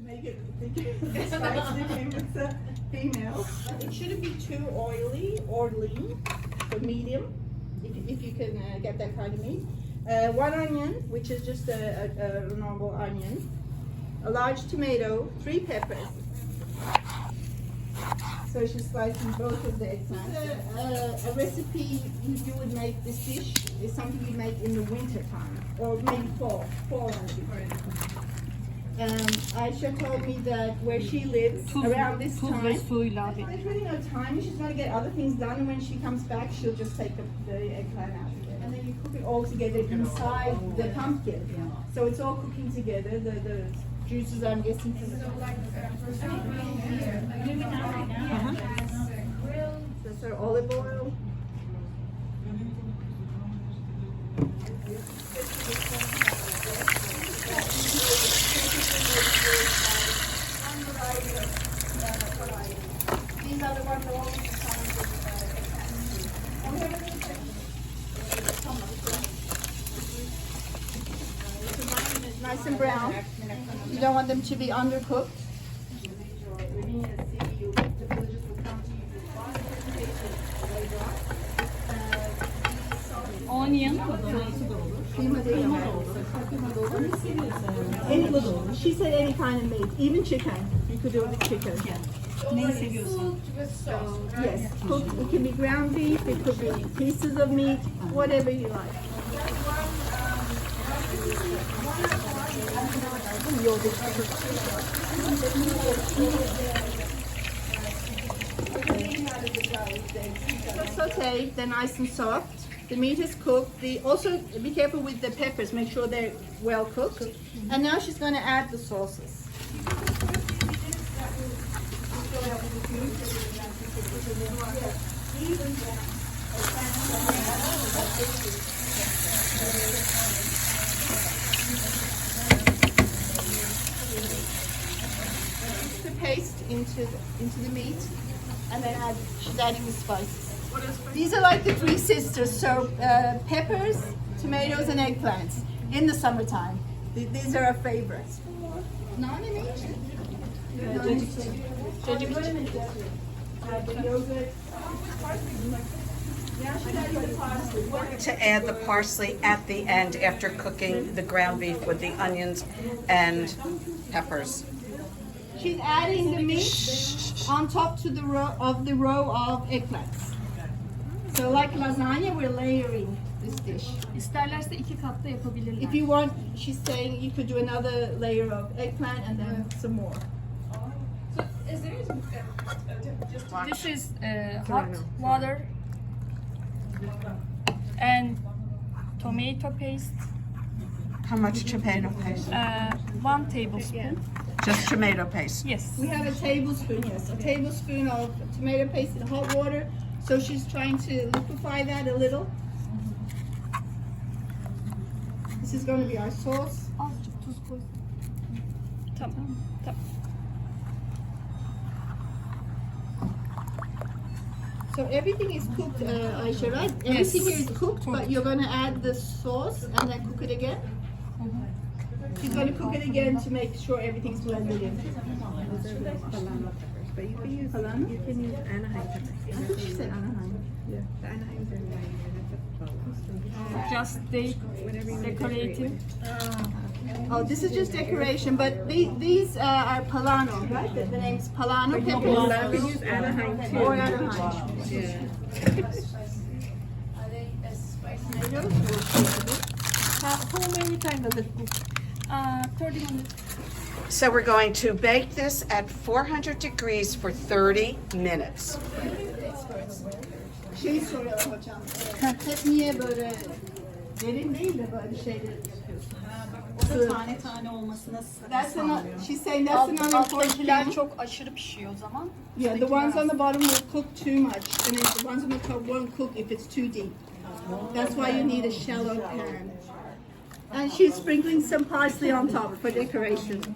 make it spicy if it's a female. It shouldn't be too oily or lean, so medium, if you can get that kind of meat. 1 onion, which is just a normal onion. A large tomato, 3 peppers. So she's slicing both of the eggplants. A recipe you would make this dish is something you make in the winter time, or maybe fall Aisha told me that where she lives around this time, there's really no time. She's going to get other things done, and when she comes back, she'll just take the eggplant out again. And then you cook it all together inside the pumpkin. So it's all cooking together. The juices, I'm guessing. That's our olive oil. These are the ones that always nice and brown. You don't want them to be undercooked. Onion. She said any kind of meat, even chicken. You could do it with chicken. Neyi seviyorsun? Yes, cooked. It can be ground beef, it could be pieces of meat, whatever you like. Sautéed, they're nice and soft. The meat is cooked. Also, be careful with the peppers. Make sure they're well cooked. And now she's going to add the sauces. The paste into the meat, and then she's adding the spices. These are like the 3 sisters, so peppers, tomatoes, and eggplants in the summertime. These are our favorites. To add the parsley at the end after cooking the ground beef with the onions and peppers. She's adding the meat on top to the row of eggplants. So like lasagna, we're layering this dish. İsterlerse 2 katta yapabilirler. If you want, she's saying you could do another layer of eggplant and then some more. So is there This is hot water and tomato paste. How much tomato paste? 1 tablespoon. Just tomato paste. Yes. We have a tablespoon, yes, a tablespoon of tomato paste in hot water. So she's trying to liquefy that a little. This is going to be our sauce. Azıcık tuz koy. Tamam. So everything is cooked, Aisha, right? Everything here is cooked, but you're going to add the sauce and then cook it again? She's going to cook it again to make sure everything's blended in. But you can use Anaheim peppers. I thought she said Anaheim. Yeah, the Anaheim's are Just decorating. Oh, this is just decoration, but these are Polano, right? The name's Polano You peppers. can use Anaheim too. Or Anaheim. Yeah. How many times does it cook? 30 minutes. So we're going to bake this at 400 degrees for 30 minutes. Şey soruyorlar hocam. Hep niye böyle derin değil de böyle şeyler yapıyorsun? Tane tane olmasına That's another, she's saying that's another important Alttakiler thing. çok aşırı pişiyor o zaman. Yeah, the ones on the bottom will cook too much, and then the ones on the top won't cook if it's too deep. That's why you need a shallow pan. And she's sprinkling some parsley on top for decoration.